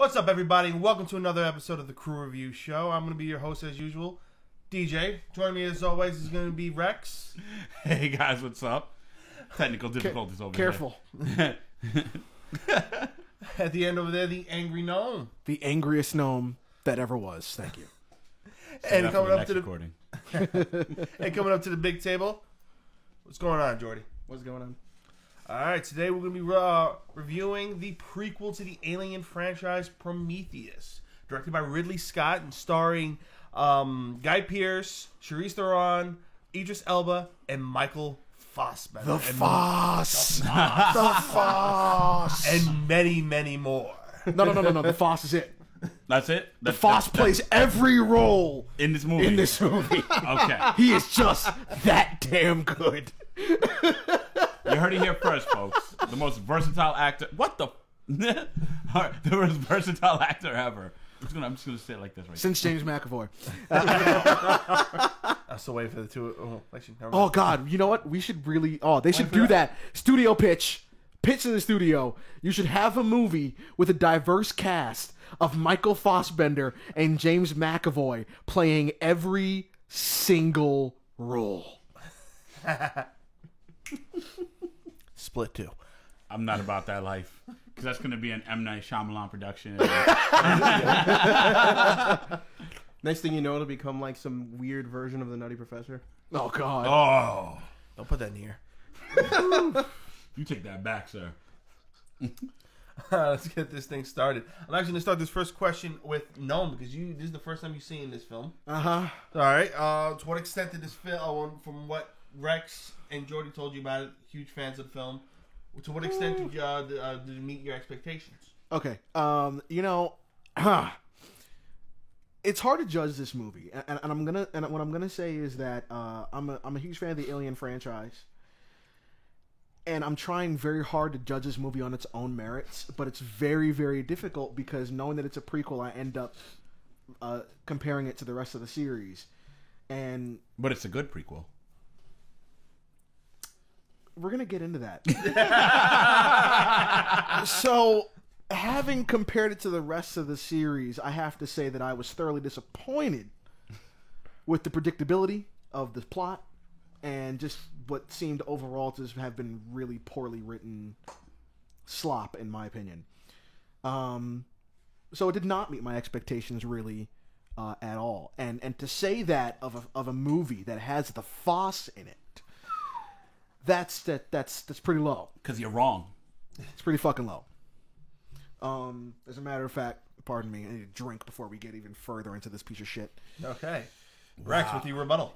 What's up, everybody, and welcome to another episode of the Crew Review Show. I'm going to be your host, as usual, DJ. Joining me, as always, is going to be Rex. Hey, guys, what's up? Technical difficulties over Careful. there. At the end over there, the Angry Gnome. The angriest gnome that ever was. Thank you. And coming up to the recording. and coming up to the big table, what's going on, Jordy? What's going on? All right, today we're going to be reviewing the prequel to the Alien franchise, Prometheus, directed by Ridley Scott and starring Guy Pearce, Charlize Theron, Idris Elba, and Michael Fassbender. The Foss. The Foss. And many, many more. No. The Foss is it. That's it? The Foss plays every role in this movie. Okay. He is just that damn good. You heard it here first, folks. The most versatile actor. What the? The most versatile actor ever. I'm just gonna say it like this right Since James McAvoy. I'm still waiting for the two. Oh, actually, never mind. Oh, God. You know what? We should really... Oh, they should do that. Studio pitch. Pitch in the studio. You should have a movie with a diverse cast of Michael Fassbender and James McAvoy playing every single role. Split 2. I'm not about that life. Because that's going to be an M. Night Shyamalan production. Next thing you know, it'll become like some weird version of the Nutty Professor. Oh, God. Oh. Don't put that in here. You take that back, sir. Let's get this thing started. I'm actually going to start this first question with Gnome, because this is the first time you've seen this film. Uh-huh. All right. To what extent did this film, from what Rex and Jordy told you about it, huge fans of the film, to what extent did it meet your expectations? Okay. It's hard to judge this movie, and what I'm gonna say is that I'm a huge fan of the Alien franchise, and I'm trying very hard to judge this movie on its own merits, but it's very, very difficult because knowing that it's a prequel, I end up comparing it to the rest of the series, But it's a good prequel. we're gonna get into that. So, having compared it to the rest of the series, I have to say that I was thoroughly disappointed with the predictability of the plot and just what seemed overall to have been really poorly written slop, in my opinion. So it did not meet my expectations really at all. And to say that of a movie that has the Foss in it, that's pretty low. Because you're wrong. It's pretty fucking low. As a matter of fact, pardon me, I need a drink before we get even further into this piece of shit. Okay. Rex, with the rebuttal.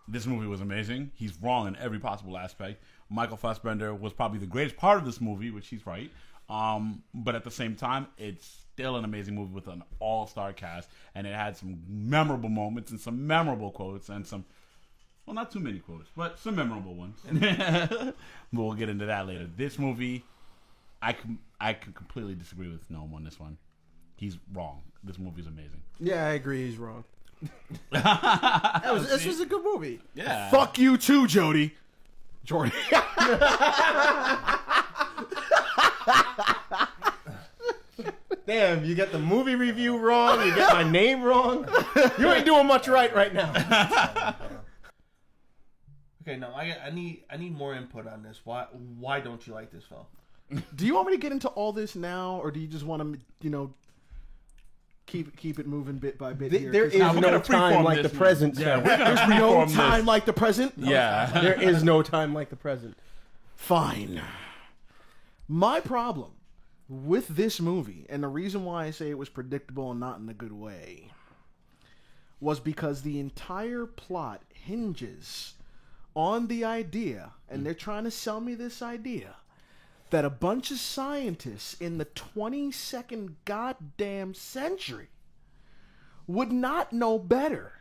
This movie was amazing. He's wrong in every possible aspect. Michael Fassbender was probably the greatest part of this movie, which he's right. But at the same time, it's still an amazing movie with an all-star cast, and it had some memorable moments and some memorable quotes and some, well, not too many quotes, but some memorable ones. We'll get into that later. This movie, I can completely disagree with Noam on this one. He's wrong. This movie's amazing. Yeah, I agree. He's wrong. This was a good movie. Yeah. Fuck you too, Jody. Jordy. Damn, you get the movie review wrong. You get my name wrong. You ain't doing much right now. Okay, no, I need more input on this. Why don't you like this film? Do you want me to get into all this now, or do you just want to, keep it moving bit by bit here? There is we're no gonna time freeform like the this present. Yeah, sir. we're gonna There's no freeform time this. like the present? Yeah. There is no time like the present. Fine. My problem with this movie, and the reason why I say it was predictable and not in a good way, was because the entire plot hinges on the idea, and they're trying to sell me this idea, that a bunch of scientists in the 22nd goddamn century would not know better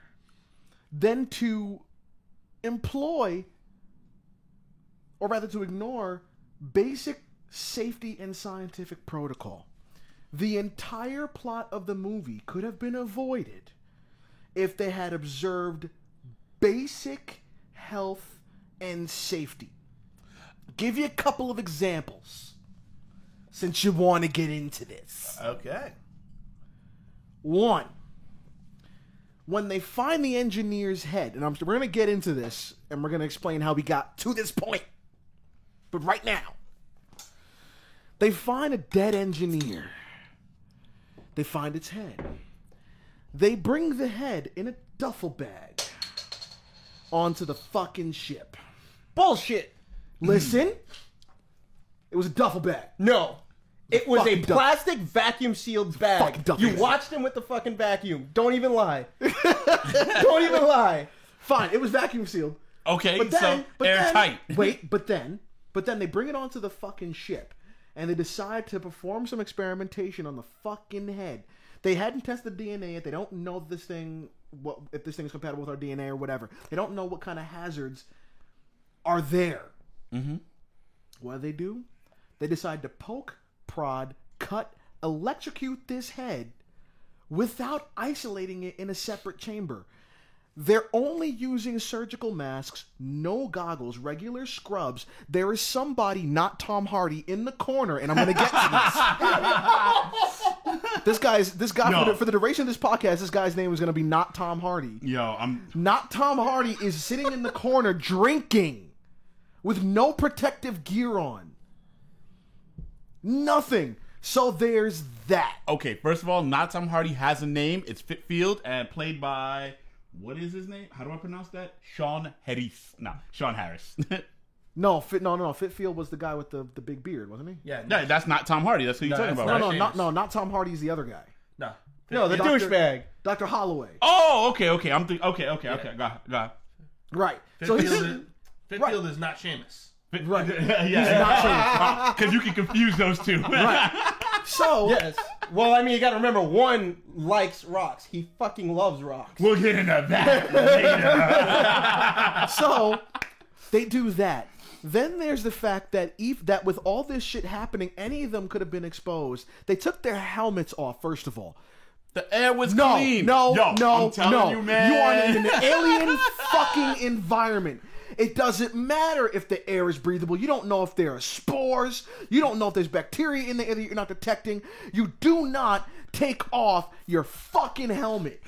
than to employ, or rather to ignore, basic safety and scientific protocol. The entire plot of the movie could have been avoided if they had observed basic health and safety. Give you a couple of examples. since you want to get into this. Okay. 1. When they find the engineer's head, and we're going to get into this, and we're going to explain how we got to this point. But right now, they find a dead engineer. They find its head. They bring the head in a duffel bag onto the fucking ship. Bullshit. Listen, it was a duffel bag. No. It was a Fucking duff- plastic vacuum sealed fucking bag. duff- You watched him with the fucking vacuum. Don't even lie. Don't even lie. Fine, it was vacuum sealed. Okay, But then, so airtight. But then they bring it onto the fucking ship, and they decide to perform some experimentation on the fucking head. They hadn't tested DNA yet. They don't know if this thing is compatible with our DNA or whatever. They don't know what kind of hazards are there. Mm-hmm. What do? They decide to poke, prod, cut, electrocute this head without isolating it in a separate chamber. They're only using surgical masks, no goggles, regular scrubs. There is somebody, not Tom Hardy, in the corner, and I'm going to get to this. This guy No. for the duration of this podcast, this guy's name is going to be not Tom Hardy. Yo, Not Tom Hardy is sitting in the corner drinking with no protective gear on. Nothing. So there's that. okay. First of all, not Tom Hardy has a name. It's Fitfield and played by, what is his name? How do I pronounce that? Sean Harris. No, Sean Harris. No. Fitfield was the guy with the big beard, wasn't he? Yeah. No, that's not Tom Hardy. That's who you're talking that's about, not- right? Not Tom Hardy's the other guy. No. No, the Doctor- douchebag. Dr. Holloway. Oh, okay. I'm thinking. Okay. Go ahead. Right. So Fitfield is not Sheamus. right. Yeah, because you can confuse those two. So Yes. Well, I mean, you got to remember, one likes rocks. He fucking loves rocks. We'll get into that later. so they do that. Then there's the fact that that with all this shit happening, any of them could have been exposed. They took their helmets off, first of all. The air was No, clean. no, Yo, no, I'm telling no. you, man. You are in an alien fucking environment. It doesn't matter if the air is breathable. You don't know if there are spores. You don't know if there's bacteria in the air that you're not detecting. You do not take off your fucking helmet.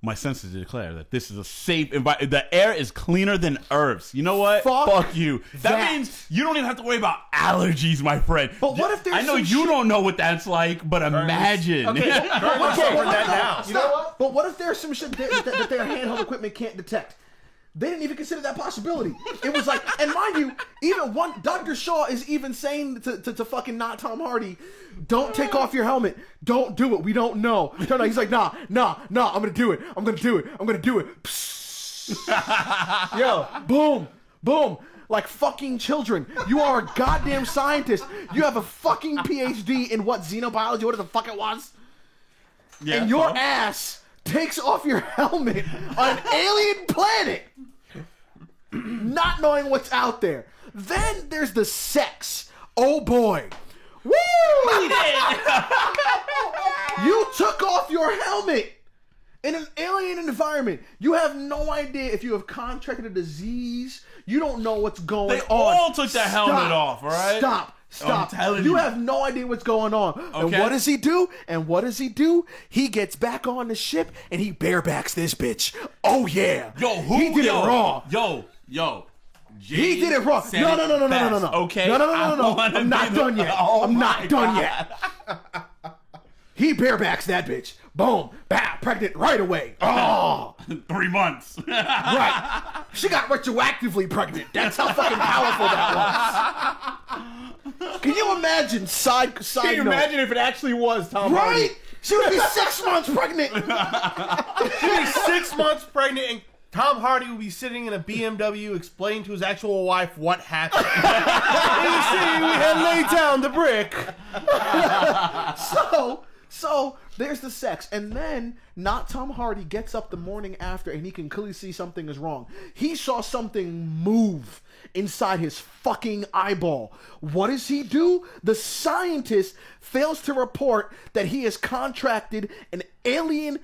My senses declare that this is a safe environment. The air is cleaner than Earth's. You know what? Fuck you. that. That means you don't even have to worry about allergies, my friend. But what if there's I know some you shit- don't know what that's like, but imagine. Cover that now. You know what? But what if there's some shit that their handheld equipment can't detect? They didn't even consider that possibility. It was like, and mind you, even one Dr. Shaw is even saying to fucking not Tom Hardy, don't take off your helmet. Don't do it. We don't know. He's like, nah. I'm gonna do it. I'm gonna do it. Psst. Yo, Boom. Like fucking children. You are a goddamn scientist. You have a fucking PhD in what, xenobiology, whatever the fuck it was. Yeah, And your so- ass takes off your helmet on an alien planet, not knowing what's out there. Then there's the sex. Oh boy. Woo! You took off your helmet in an alien environment. You have no idea if you have contracted a disease. You don't know what's going They on. all took their helmet off, all right? Stop. I'm telling You you. have no idea what's going on. And Okay. what does he do? He gets back on the ship and he barebacks this bitch. Oh yeah. Yo, who? He did yo, it raw. Yo. He did it wrong. said No. it best, Okay. No. I wanna I'm be not the- done yet. Oh I'm my not done God. yet. He barebacks that bitch. Boom. Bah, pregnant right away. Oh. 3 months. Right. She got retroactively pregnant. That's how fucking powerful that was. Can you imagine side can you note? imagine if it actually was Tom Hardy? Right? She would be 6 months pregnant. She'll be 6 months pregnant, and Tom Hardy will be sitting in a BMW explaining to his actual wife what happened. You see, we had laid down the brick. So there's the sex, and then not Tom Hardy gets up the morning after, and he can clearly see something is wrong. He saw something move inside his fucking eyeball. What does he do? The scientist fails to report that he has contracted an alien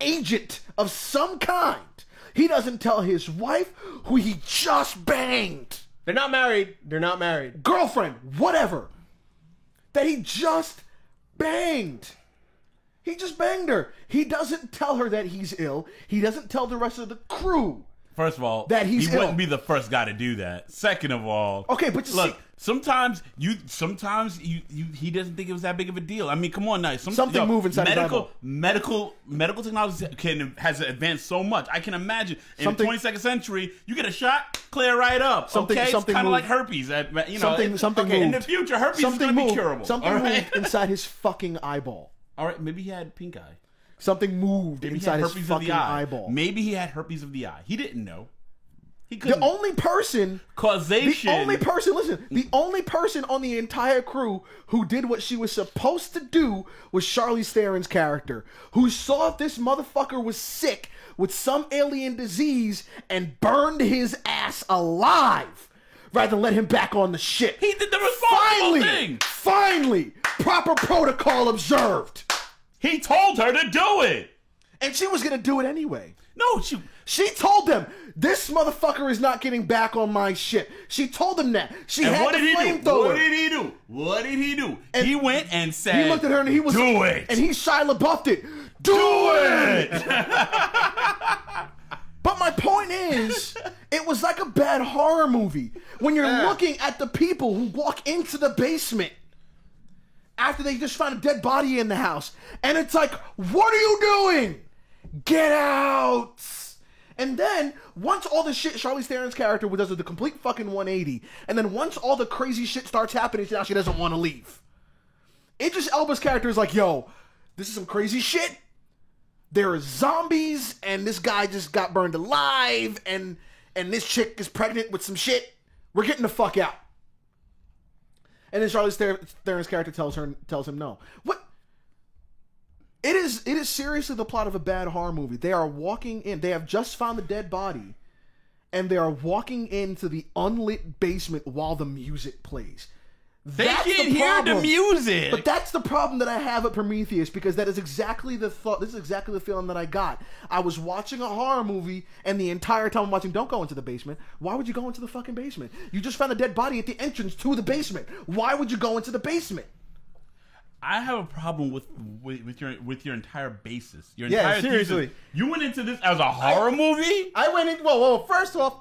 agent of some kind. He doesn't tell his wife, who he just banged, They're not married. They're not married. girlfriend, whatever. that he just banged. He just banged her. He doesn't tell her that he's ill. He doesn't tell the rest of the crew. First of all, that he's he ill. wouldn't be the first guy to do that. Second of all, okay, but just look, sometimes he doesn't think it was that big of a deal. I mean, come on now. Something move inside his eyeball. medical technology has advanced so much. I can imagine in the 22nd century, you get a shot, clear right up. Something kind of moved. like herpes. Something moved. In the future, herpes is going to be curable. Something moved inside his fucking eyeball. All right, maybe he had pink eye. Something moved Maybe inside he had his herpes fucking of the eye. eyeball. Maybe he had herpes of the eye. He didn't know. He couldn't. The only person Causation. The only person on the entire crew who did what she was supposed to do was Charlize Theron's character, who saw if this motherfucker was sick with some alien disease and burned his ass alive rather than let him back on the ship. He did the responsible thing. Finally, proper protocol observed. He told her to do it. And she was going to do it anyway. No, She told them, this motherfucker is not getting back on my ship. She told them that. She and had what the did he do? flamethrower. What did he do? And he went and said, he looked at her and he was, do it. And he Shia LaBeouf'd it. Do it! But my point is, it was like a bad horror movie. When you're looking at the people who walk into the basement after they just found a dead body in the house, and it's like, what are you doing? Get out! And then, once all the shit, Charlize Theron's character does the complete fucking 180, and then once all the crazy shit starts happening, now she doesn't want to leave. Idris Elba's character is like, yo, this is some crazy shit. There are zombies, and this guy just got burned alive, and this chick is pregnant with some shit. We're getting the fuck out. And then Charlize Theron's character tells him no. What? It is seriously the plot of a bad horror movie. They are walking in. They have just found the dead body, and they are walking into the unlit basement while the music plays. They can't hear the music. But that's the problem that I have at Prometheus, because that is exactly the thought. This is exactly the feeling that I got. I was watching a horror movie, and the entire time I'm watching, don't go into the basement. Why would you go into the fucking basement? You just found a dead body at the entrance to the basement. Why would you go into the basement? I have a problem with your entire basis. Your Yeah, entire seriously. thesis. You went into this as a horror movie? I went in. Whoa! First off,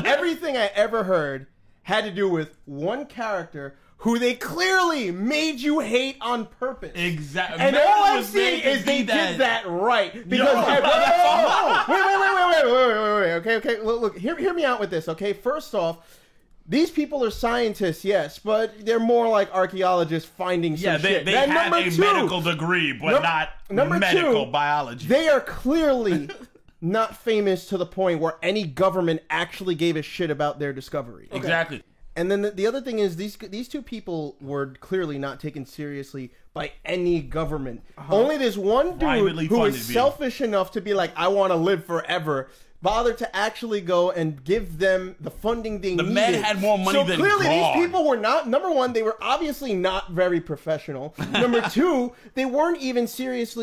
everything I ever heard had to do with one character who they clearly made you hate on purpose. Exactly. And all I'm saying is they did that right. Because wait. Okay. Look, hear me out with this. Okay, first off, these people are scientists, yes, but they're more like archaeologists finding some shit. They have a medical degree, but not medical biology. They are clearly not famous to the point where any government actually gave a shit about their discovery. Okay. Exactly. And then the other thing is these two people were clearly not taken seriously by any government. Only this one dude who is selfish enough to be like, I want to live forever, bothered to actually go and give them the funding they needed. The man had more money than God. So clearly these people were not, number one, they were obviously not very professional. Number two, they weren't even serious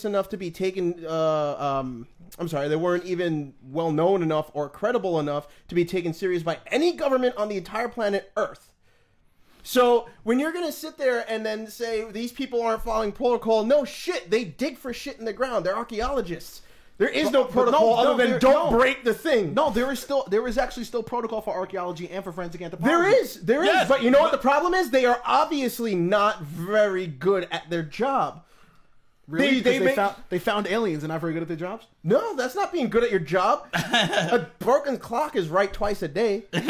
enough to be taken, they weren't even well known enough or credible enough to be taken serious by any government on the entire planet Earth. So when you're going to sit there and then say these people aren't following protocol, no shit, they dig for shit in the ground. They're archaeologists. There is no protocol other than don't break the thing. No, there is actually still protocol for archaeology and for forensic anthropology. There is. But you know what the problem is? They are obviously not very good at their job. Really? They found aliens and not very good at their jobs? No, that's not being good at your job. A broken clock is right twice a day. It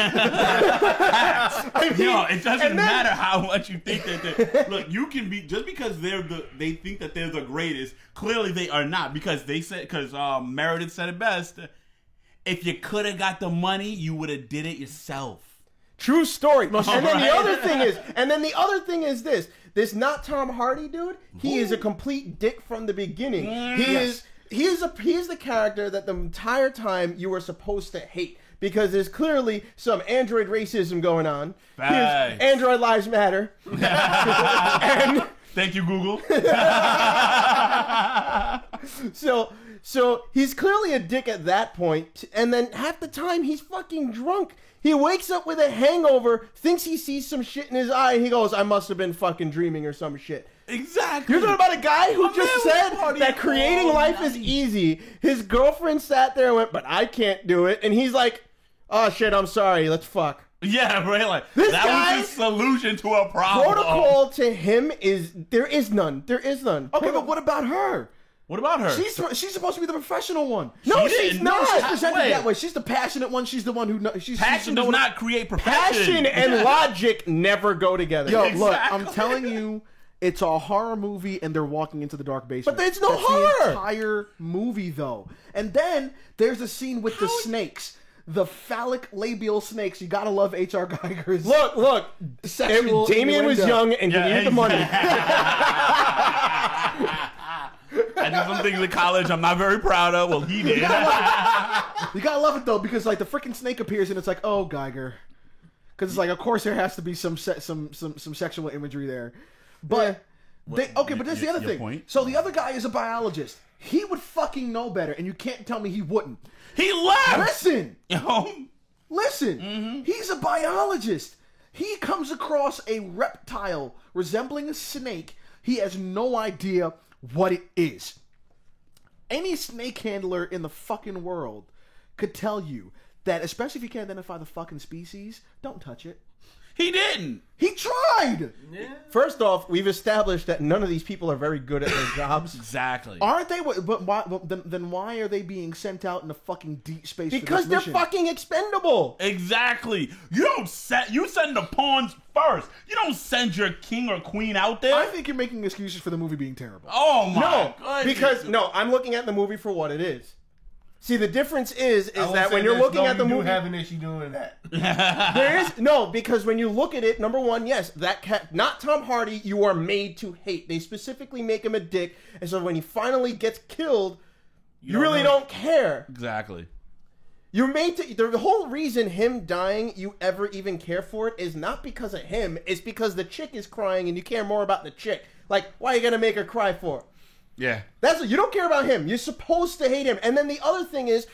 doesn't matter how much you think that. Look, you can be just because they think that they're the greatest. Clearly, they are not, because Meredith said it best. If you could have got the money, you would have did it yourself. True story. And then the other thing is this. This not Tom Hardy dude, he is a complete dick from the beginning. He is the character that the entire time you were supposed to hate, because there's clearly some android racism going on. Android lives matter. Thank you, Google. So he's clearly a dick at that point, and then half the time he's fucking drunk. He wakes up with a hangover, thinks he sees some shit in his eye, and he goes, I must have been fucking dreaming or some shit. Exactly. You're talking about a guy who My just man said was partying that creating all life is night. easy. His girlfriend sat there and went, but I can't do it. And he's like, oh shit, I'm sorry, let's fuck. Yeah, right. Like This that guy- was his solution to a problem. Protocol to him is, there is none. There is none. Okay, but what about her? What about her? She's supposed to be the professional one. No, She she's didn't. not. She's presented Wait. that way. She's the passionate one. She's the one who knows. Passion does not create perfection. Passion and logic never go together. Yo, Exactly. look, I'm telling you, it's a horror movie, and they're walking into the dark basement. But it's no That's horror. The entire movie, though. And then there's a scene with the snakes, the phallic labial snakes. You gotta love H.R. Geiger's. Look. Sexual Damien was innuendo. young and he needed the money. I did some things in college I'm not very proud of. Well, he did. You gotta love it though, because like the freaking snake appears, and it's like, oh, Geiger, because it's like, of course there has to be some sexual imagery there, but but that's the other your thing. point? So the other guy is a biologist. He would fucking know better, and you can't tell me he wouldn't. He left. Listen, Yo, listen. He's a biologist. He comes across a reptile resembling a snake. He has no idea what it is. Any snake handler in the fucking world could tell you that, especially if you can't identify the fucking species, don't touch it. he didn't. He tried. First off, we've established that none of these people are very good at their jobs. Exactly. Aren't they? But why? Then why are they being sent out into fucking deep space? Because for they're this mission? fucking expendable. Exactly. You send the pawns first. You don't send your king or queen out there. I think you're making excuses for the movie being terrible. Oh my No, goodness. because I'm looking at the movie for what it is. See, the difference is I will that say when you're this, looking no, at the you do movie, have an issue doing that. there is no, because when you look at it, number one, yes, that cat, not Tom Hardy, you are made to hate. They specifically make him a dick, and so when he finally gets killed, you really don't care. Exactly. You're made to. The whole reason him dying, you ever even care for it, is not because of him. It's because the chick is crying, and you care more about the chick. Like, why are you gonna make her cry for? Yeah. That's what, you don't care about him. You're supposed to hate him. And then the other thing is,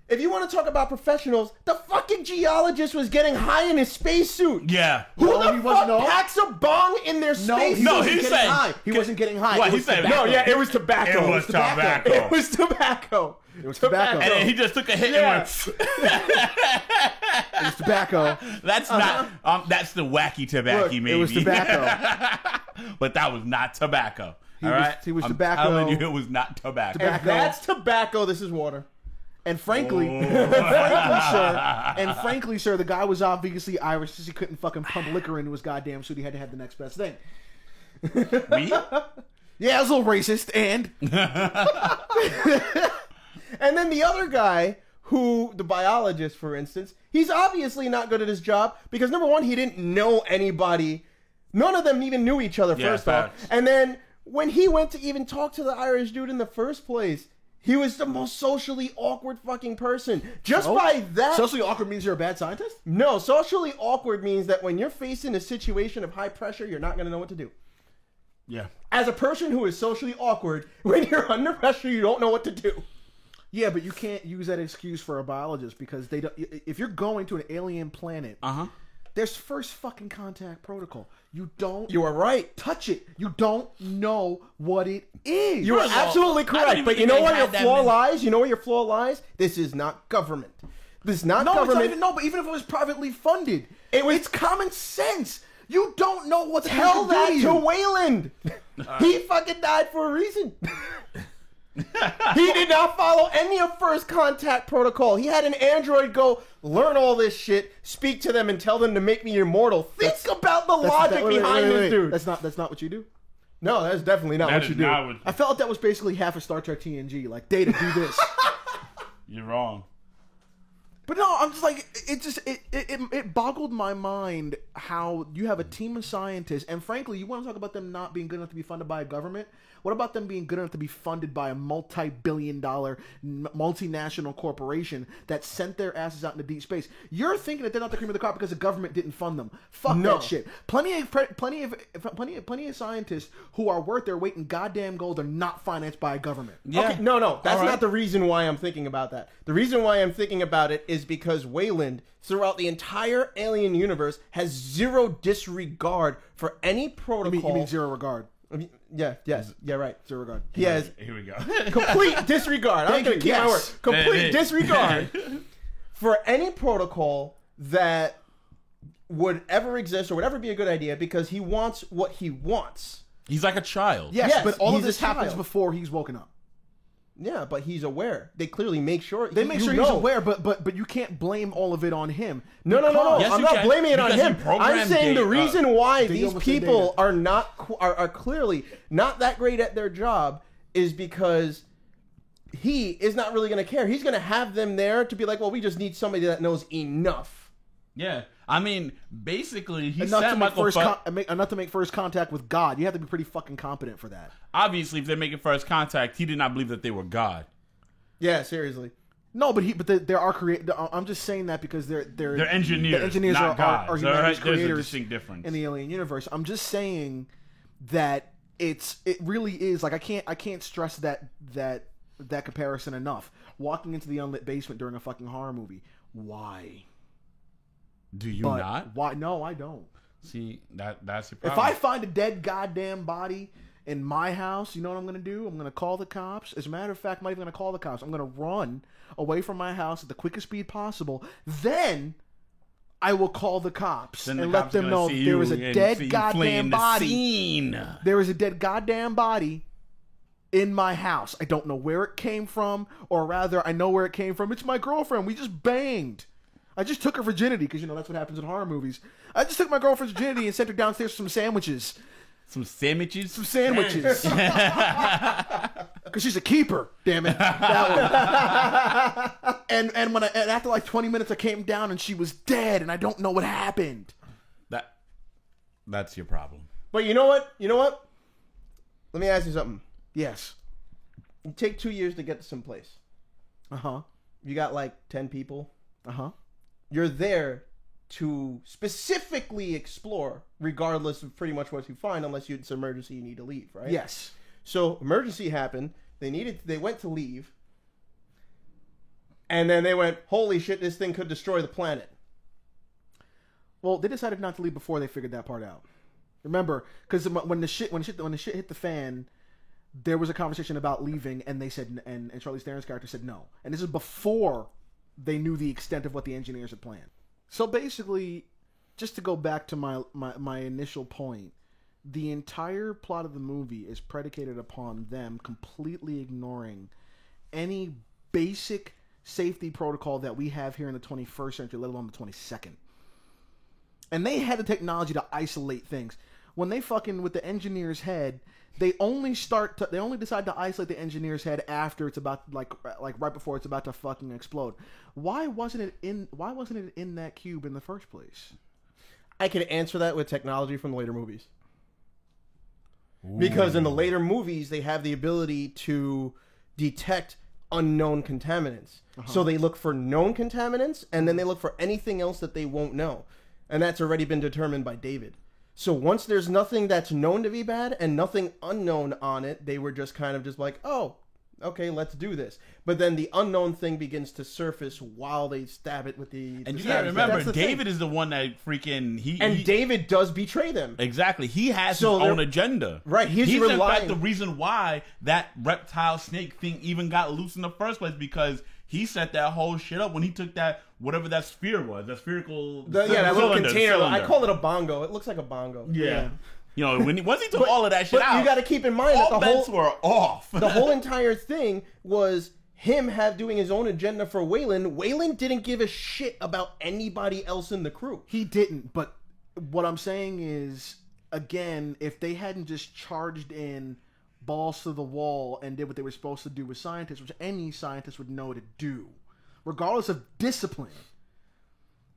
if you want to talk about professionals, the fucking geologist was getting high in his spacesuit. Yeah. Who No, the he fuck wasn't, no. packs a bong in their No, spacesuit? he No, wasn't he's getting saying- high. He wasn't getting high. What, It he was said- tobacco. No, yeah, it was tobacco. It was tobacco. It was tobacco. It was tobacco. And then he just took a hit Yeah. and went. It was tobacco. That's not. That's the wacky tobacco, Look, maybe. it was tobacco. But that was not tobacco. He all was- right. he was I'm tobacco. telling you, it was not tobacco. If that's tobacco, this is water. And frankly, Oh. frankly, sir, the guy was obviously Irish since he couldn't fucking pump liquor into his goddamn suit. He had to have the next best thing. Me? Yeah, I was a little racist, and And then the other guy, who, the biologist, for instance, he's obviously not good at his job because, number one, he didn't know anybody. None of them even knew each other, Yeah, first off. facts. And then when he went to even talk to the Irish dude in the first place, he was the most socially awkward fucking person. Just by that... socially awkward means you're a bad scientist. No, socially awkward means that when you're facing a situation of high pressure, you're not going to know what to do. Yeah. As a person who is socially awkward, when you're under pressure, you don't know what to do. Yeah, but you can't use that excuse for a biologist because they don't. If you're going to an alien planet, there's first fucking contact protocol. You don't. You are right. touch it. You don't know what it is. You are First of all, absolutely I don't correct. even But you think know they where your had that flaw many- lies? You know where your flaw lies? This is not government. This is not no, it's government. not even no. But even if it was privately funded, it's common sense. You don't know what the Tell hell that do to you. Wayland. He fucking died for a reason. He did not follow any of first contact protocol. He had an android go learn all this shit, speak to them, and tell them to make me immortal. Think about the logic wait, behind this dude. That's not what you do. No, that's definitely not That what is you do. not what. I felt like that was basically half of Star Trek TNG. Like, Data, do this. You're wrong. But no, I'm just like it boggled my mind how you have a team of scientists, and frankly, you want to talk about them not being good enough to be funded by a government. What about them being good enough to be funded by a multi-billion-dollar multinational corporation that sent their asses out into deep space? You're thinking that they're not the cream of the crop because the government didn't fund them. Fuck No. that shit. Plenty of scientists who are worth their weight in goddamn gold are not financed by a government. Yeah. Okay, no, that's All right. not the reason why I'm thinking about that. The reason why I'm thinking about it is because Wayland, throughout the entire Alien universe, has zero disregard for any protocol. You mean zero regard? Yeah, right. Zero regard. He has Here we go. complete disregard. I'm Thank going you, to keep my word. yes. Complete disregard for any protocol that would ever exist or would ever be a good idea because he wants what he wants. He's like a child. Yes, Yes, but all he's of this a happens child. before he's woken up. Yeah, but he's aware. They clearly make sure. They make sure he's aware, but you can't blame all of it on him. No. Yes, I'm you not can, blaming it on because he him. I'm programmed saying the Data. reason why They these almost said people Data. are not are clearly not that great at their job is because he is not really going to care. He's going to have them there to be like, well, we just need somebody that knows enough. Yeah. I mean, basically, he Enough sent to, make Michael first Fassbender. enough to make first contact with God. You have to be pretty fucking competent for that. Obviously, if they're making first contact, he did not believe that they were God. Yeah, seriously. No, but there are I'm just saying that because they're engineers, The engineers not gods. are There- humanities there's a creators distinct difference. in the alien universe. I'm just saying that it really is like I can't stress that comparison enough. Walking into the unlit basement during a fucking horror movie. Why? Do you But not? why? No, I don't. See, that's your If problem. I find a dead goddamn body in my house, you know what I'm going to do? I'm going to call the cops. As a matter of fact, I'm not even going to call the cops. I'm going to run away from my house at the quickest speed possible. Then I will call the cops Then the and let cops are them gonna know see there you was a and dead see you goddamn fleeing the body. scene. There is a dead goddamn body in my house. I don't know where it came from, or rather, I know where it came from. It's my girlfriend. We just banged. I just took her virginity because, you know, that's what happens in horror movies. I just took my girlfriend's virginity and sent her downstairs for some sandwiches. Some sandwiches? Some sandwiches. Because she's a keeper, damn it. That one. and after like 20 minutes, I came down and she was dead, and I don't know what happened. That's your problem. But you know what? Let me ask you something. Yes. You take 2 years to get to some place. Uh-huh. You got like 10 people. Uh-huh. You're there to specifically explore, regardless of pretty much what you find, unless it's an emergency you need to leave, right? Yes. So emergency happened. They went to leave, and then they went, "Holy shit! This thing could destroy the planet." Well, they decided not to leave before they figured that part out. Remember, because when the shit hit the fan, there was a conversation about leaving, and they said, and Charlize Theron's character said no. And this is before they knew the extent of what the engineers had planned. So basically, just to go back to my initial point, the entire plot of the movie is predicated upon them completely ignoring any basic safety protocol that we have here in the 21st century, let alone the 22nd. And they had the technology to isolate things. When they fucking with the engineer's head, they only decide to isolate the engineer's head after it's about like right before it's about to fucking explode. Why wasn't it in that cube in the first place? I could answer that with technology from the later movies. Because in the later movies, they have the ability to detect unknown contaminants. So they look for known contaminants, and then they look for anything else that they won't know. And that's already been determined by David. So once there's nothing that's known to be bad and nothing unknown on it, they were just kind of just like, oh, okay, let's do this. But then the unknown thing begins to surface while they stab it with the... And the you gotta stab. remember, That's the thing. David is the one that freaking... David does betray them. Exactly. He has So his own they're- agenda. Right, he's in relying- fact the reason why that reptile snake thing even got loose in the first place, because he set that whole shit up when he took that, whatever that sphere was, that spherical That little cylinder, container. I cylinder. call it a bongo. It looks like a bongo. Yeah. You know, once he took all of that shit But out, you got to keep in mind that all bets were off. the whole entire thing was him doing his own agenda for Wayland. Wayland didn't give a shit about anybody else in the crew. He didn't, but what I'm saying is, again, if they hadn't just charged in balls to the wall and did what they were supposed to do with scientists, which any scientist would know to do, regardless of discipline,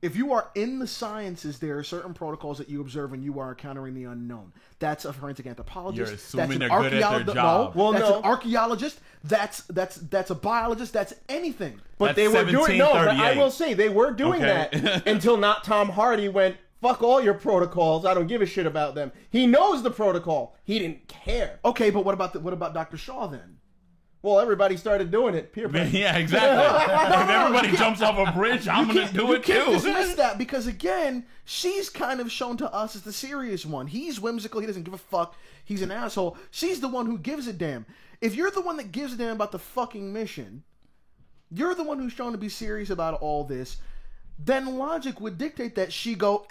if you are in the sciences, there are certain protocols that you observe when you are encountering the unknown. That's a forensic anthropologist. You're assuming that's they're good at their job. No, that's no. an archaeologist. That's a biologist. That's anything. But That's they were doing but I 1738. will say they were doing Okay. that until not Tom Hardy went, fuck all your protocols. I don't give a shit about them. He knows the protocol. He didn't care. Okay, but what about Dr. Shaw then? Well, everybody started doing it. Peer pressure. Yeah, exactly. If everybody jumps off a bridge, I'm going to do You it can't too. dismiss that because again, she's kind of shown to us as the serious one. He's whimsical. He doesn't give a fuck. He's an asshole. She's the one who gives a damn. If you're the one that gives a damn about the fucking mission, you're the one who's shown to be serious about all this, then logic would dictate that she go,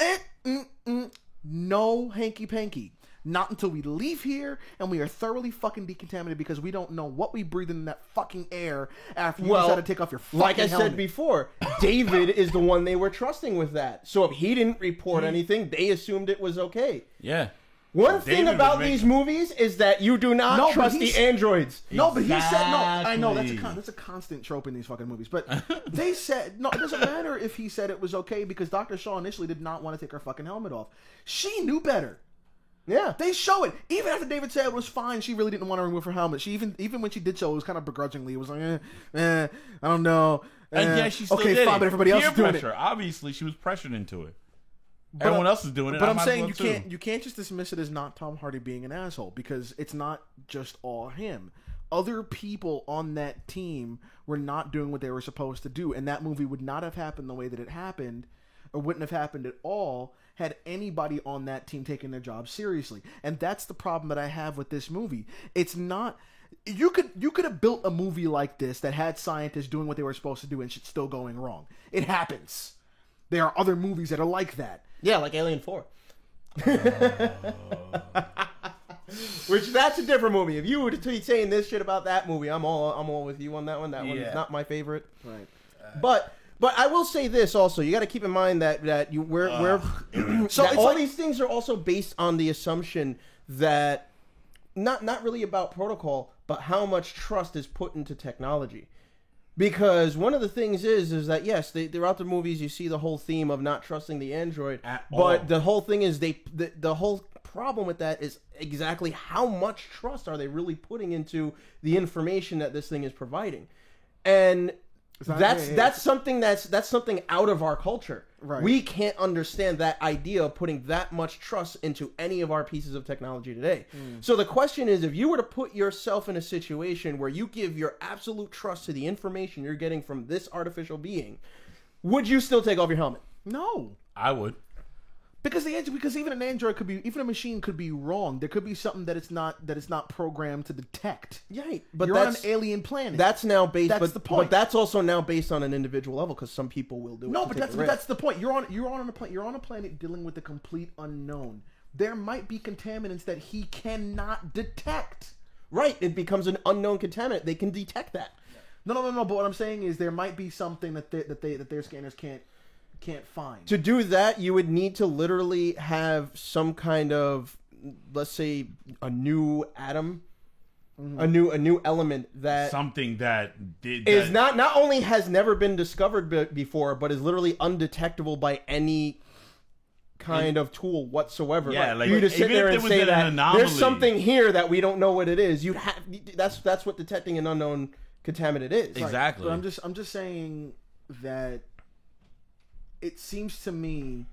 no hanky-panky. Not until we leave here and we are thoroughly fucking decontaminated because we don't know what we breathe in that fucking air after you decide to take off your fucking like I helmet. said before, David is the one they were trusting with that. So if he didn't report anything, they assumed it was okay. Yeah. One thing David about was these movies is that you do not No, but trust he's- the androids. No, but he said no. I know that's Exactly. a constant trope in these fucking movies. But they said no. It doesn't matter if he said it was okay because Dr. Shaw initially did not want to take her fucking helmet off. She knew better. Yeah. They show it. Even after David said it was fine, she really didn't want to remove her helmet. She even when she did so, it was kind of begrudgingly. It was like, I don't know. And yeah, she still okay, did fine, it. but everybody else Peer is doing pressure. it. Obviously, she was pressured into it. Everyone else is doing it. But I I'm might as saying well too. you can't just dismiss it as not Tom Hardy being an asshole because it's not just all him. Other people on that team were not doing what they were supposed to do, and that movie would not have happened the way that it happened, or wouldn't have happened at all had anybody on that team taken their job seriously. And that's the problem that I have with this movie. It's not. You could have built a movie like this that had scientists doing what they were supposed to do and shit still going wrong. It happens. There are other movies that are like that. Yeah, like Alien 4. Which that's a different movie. If you were to be saying this shit about that movie, I'm all with you on that one. That one is not my favorite. Right. But I will say this also. You got to keep in mind that we're So that it's all like- these things are also based on the assumption that not really about protocol, but how much trust is put into technology. Because one of the things is that yes, throughout the movies you see the whole theme of not trusting the android, At but all. the whole thing is the whole problem with that is exactly how much trust are they really putting into the information that this thing is providing, and that's something that's something out of our culture. Right. We can't understand that idea of putting that much trust into any of our pieces of technology today. So the question is, if you were to put yourself in a situation where you give your absolute trust to the information you're getting from this artificial being, would you still take off your helmet? No. I would. Because even an android could be, even a machine could be wrong. There could be something that it's not programmed to detect. Right, but You're on an that's alien planet. that's now based. That's the point. But that's also now based on an individual level because some people will do it. no, to but take that's a but risk. that's the point. You're on a planet dealing with the complete unknown. There might be contaminants that he cannot detect. right. It becomes an unknown contaminant. They can detect that. No. But what I'm saying is there might be something that their scanners can't find. To do that, you would need to literally have some kind of, let's say, a new atom, a new element that Something that did is that, not only has never been discovered before, but is literally undetectable by any kind of tool whatsoever. Yeah, like, for you to sit even there if and there was say an that anomaly. there's something here that we don't know what it is. That's what detecting an unknown contaminant is. Exactly. But I'm just saying that it seems to me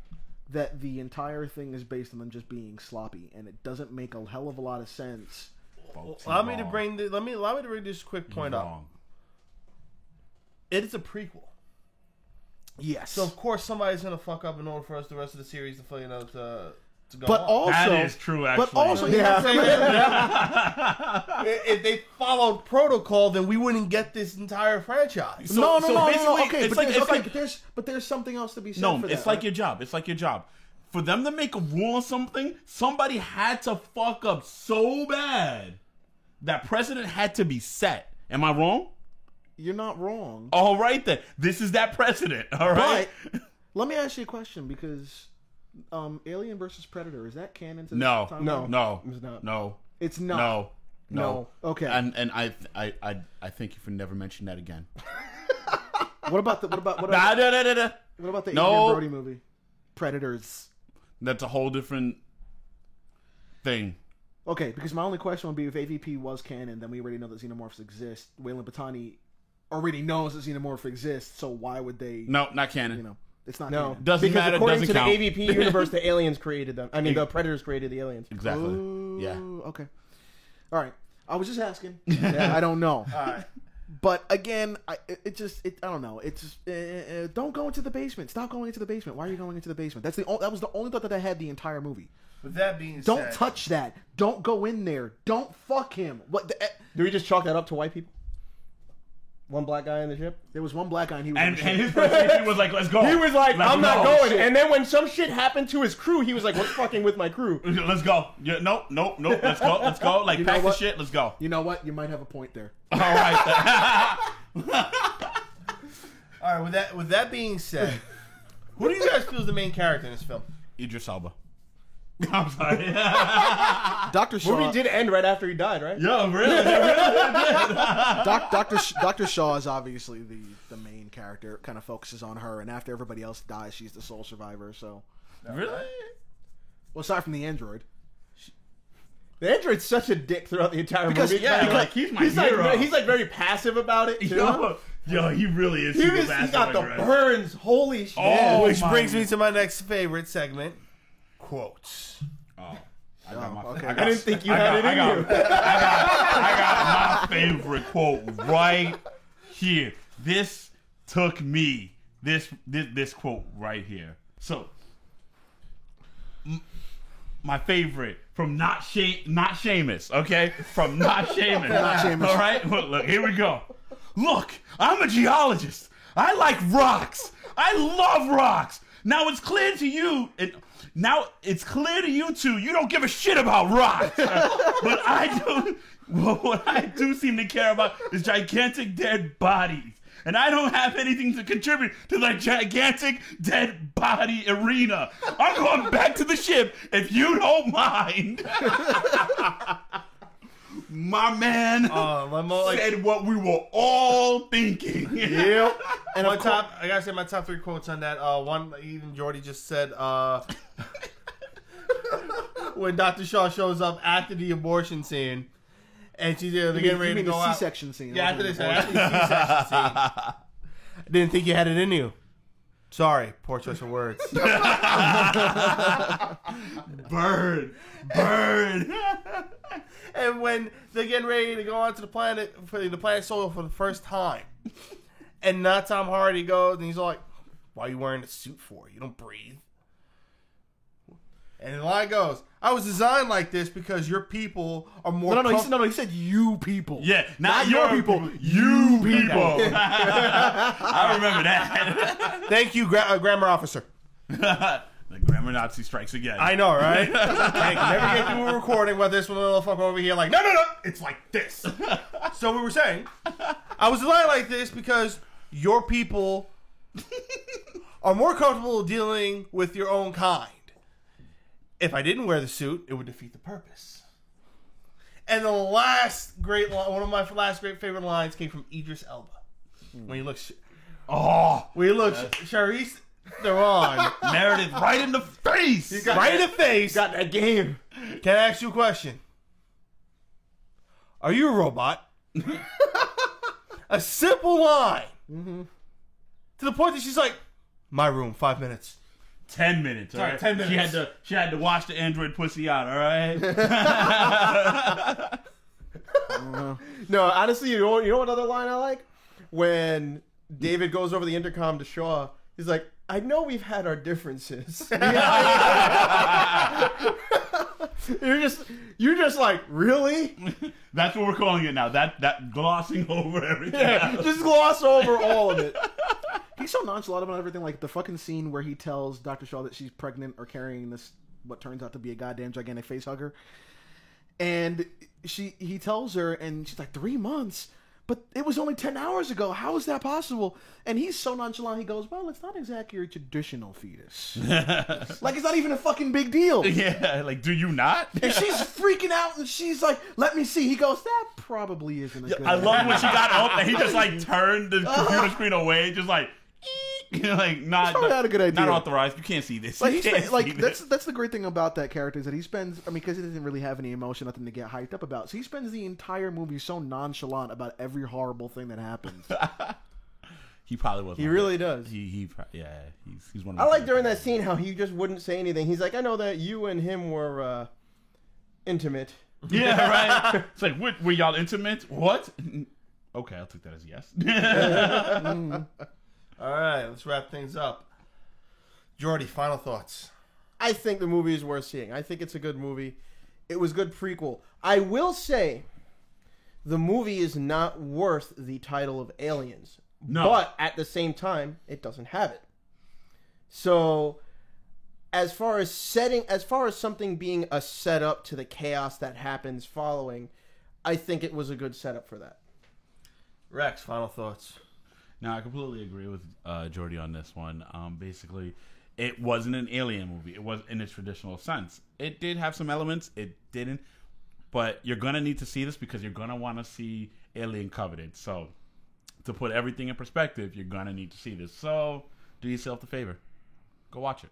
that the entire thing is based on them just being sloppy, and it doesn't make a hell of a lot of sense. Folks, Allow me he's to wrong. bring this quick He's point up. wrong. It is a prequel, Yes. so of course somebody's gonna fuck up in order for us the rest of the series to go but on. also, That is true, actually. But also, Yeah. If they followed protocol, then we wouldn't get this entire franchise. So- no. basically, Okay, it's but like- there's, it's okay, like- but there's something else to be said. No, for it's that, like right? your job. It's like your job. For them to make a rule on something, somebody had to fuck up so bad that precedent had to be set. Am I wrong? You're not wrong. All right then. This is that precedent. All right. But let me ask you a question because Alien versus Predator, is that canon to this No, timeline? no, It's not. no, It's not. no, No. Okay. And I thank you for never mentioning that again. What about the Nah, nah. what about the No. Adrian Brody movie, Predators? That's a whole different thing. Okay, because my only question would be if AVP was canon, then we already know that xenomorphs exist. Wayland Batani already knows that xenomorphs exist, so why would they? No, not canon. You know, it's not No, canon. Doesn't because matter, according doesn't to count. the AVP universe, the aliens created them. I mean, the Predators created the aliens. Exactly. Ooh, Yeah. Okay. All right. I was just asking. I don't know. All right. But again, I don't know. It's just, don't go into the basement. Stop going into the basement. Why are you going into the basement? That was the only thought that I had the entire movie. With that being Don't said, touch that. Don't go in there. Don't fuck him. What? Do we just chalk that up to white people? One black guy in the ship. There was one black guy and he was. And his person was like, let's go. He was like, Let's I'm not go. going. And then when some shit happened to his crew, he was like, what's fucking with my crew? Let's go. Yeah, nope. Let's go. Like, You know pack the what? shit. Let's go. You know what? You might have a point there. All right. all right. With that being said, who do you guys feel is the main character in this film? Idris Elba. I'm sorry. Dr. Shaw. Movie did end right after he died, right? Yo, really? Dr. Shaw is obviously the main character. It kind of focuses on her, and after everybody else dies, she's the sole survivor. So, Really? well, aside from the android, The android's such a dick throughout the entire Because- movie. yeah, Like, because- he's my hero. He's like very passive about it. Too. Yo, he really is. He super was, fast he's got the on Greg. burns. Holy shit. Oh, Which my brings me God. to my next favorite segment: quotes. Oh, I got my. okay. I I didn't think you had it in you. I got my favorite quote right here. This took me. This quote right here. So, my favorite from not Seamus, okay? From not Seamus. Not Seamus. All right? Look, here we go. Look, I'm a geologist. I like rocks. I love rocks. Now it's clear to you, now it's clear to you two, you don't give a shit about rocks. But I do. What I do seem to care about is gigantic dead bodies. And I don't have anything to contribute to the gigantic dead body arena. I'm going back to the ship if you don't mind. My man said what we were all thinking. Yep. And my of course- top, I gotta say my top 3 quotes on that. One, even Jordy just said, when Dr. Shaw shows up after the abortion scene, and she's they're getting ready to go the out. C-section scene. Yeah, after this, after the C-section scene. I didn't think you had it in you. Sorry, poor choice of words. Burn. And when they're getting ready to go onto the planet, for the planet Soil for the first time, and not Tom Hardy goes, and he's like, "Why are you wearing a suit for? You don't breathe." And the line goes, "I was designed like this because your people are more." No, he said you people. Yeah, Not your people. You people. I remember that. Thank you, grammar officer. The grammar Nazi strikes again. I know, right? I can never get through a recording with this one little fucker over here like, no, it's like this. So we were saying, I was designed like this because your people are more comfortable dealing with your own kind. If I didn't wear the suit, it would defeat the purpose. And the last great line, one of my last great favorite lines came from Idris Elba. When he looks, Charlize Theron Meredith right in the face. right in the face. Got that game. Can I ask you a question? Are you a robot? A simple line. To the point that she's like, my room, 5 minutes. 10 minutes. All Sorry, right? 10 minutes. She had to wash the android pussy out. All right. No, honestly, you know what other line I like? When David goes over the intercom to Shaw, he's like, I know we've had our differences. You're just like, really? That's what we're calling it now. That glossing over everything. Yeah, just gloss over all of it. He's so nonchalant about everything. Like the fucking scene where he tells Dr. Shaw that she's pregnant or carrying this, what turns out to be a goddamn gigantic face hugger. And he tells her, and she's like, 3 months? but it was only 10 hours ago. How is that possible? And he's so nonchalant. He goes, well, it's not exactly your traditional fetus. Like, it's not even a fucking big deal. Yeah, like, do you not? And she's freaking out, and she's like, let me see. He goes, that probably isn't a good I love when she got up and he just like turned the Uh-huh. computer screen away, just like, like not, probably not a good idea. not authorized. You can't see this. Like, You can't see that's the great thing about that character is that he spends, I mean, because he doesn't really have any emotion, nothing to get hyped up about. So he spends the entire movie so nonchalant about every horrible thing that happens. He probably was. He really does. He's one of. I like during that scene how he just wouldn't say anything. He's like, I know that you and him were intimate. Yeah, right. It's like, were y'all intimate? What? Okay, I'll take that as a yes. All right, let's wrap things up. Jordy, final thoughts. I think the movie is worth seeing. I think it's a good movie. It was good prequel. I will say, the movie is not worth the title of Aliens. No. But at the same time, it doesn't have it. So, as far as something being a setup to the chaos that happens following, I think it was a good setup for that. Rex, final thoughts. No, I completely agree with Jordy on this one. Basically, it wasn't an alien movie. It was in its traditional sense. It did have some elements. It didn't. But you're going to need to see this because you're going to want to see Alien Covenant. So, to put everything in perspective, you're going to need to see this. So, do yourself the favor. Go watch it.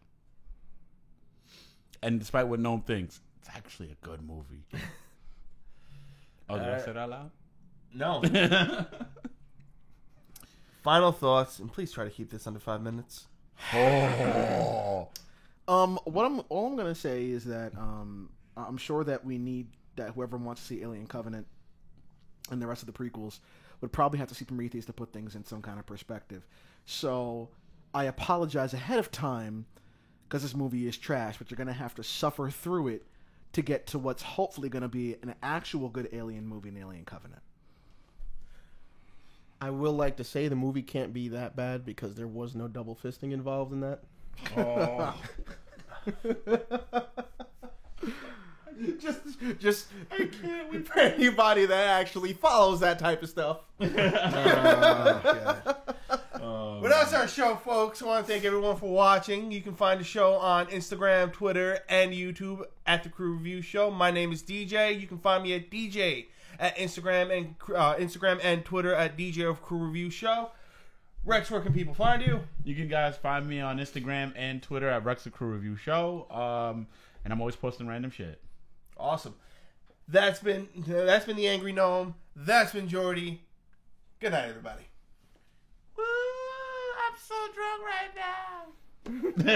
And despite what no one thinks, it's actually a good movie. Oh, did I say that out loud? No. Final thoughts, and please try to keep this under 5 minutes. Oh. All I'm gonna say is that I'm sure that we need that whoever wants to see Alien Covenant and the rest of the prequels would probably have to see Prometheus to put things in some kind of perspective. So I apologize ahead of time because this movie is trash, but you're gonna have to suffer through it to get to what's hopefully gonna be an actual good Alien movie in Alien Covenant. I will like to say the movie can't be that bad because there was no double fisting involved in that. Oh. just for anybody that actually follows that type of stuff. But that's our show, folks. I want to thank everyone for watching. You can find the show on Instagram, Twitter, and YouTube at The Crew Review Show. My name is DJ. You can find me at DJ at Instagram and Twitter at DJ of Crew Review Show. Rex, where can people find you? You can guys find me on Instagram and Twitter at Rex the Crew Review Show. And I'm always posting random shit. Awesome. That's been the Angry Gnome. That's been Jordy. Good night, everybody. Woo, I'm so drunk right now.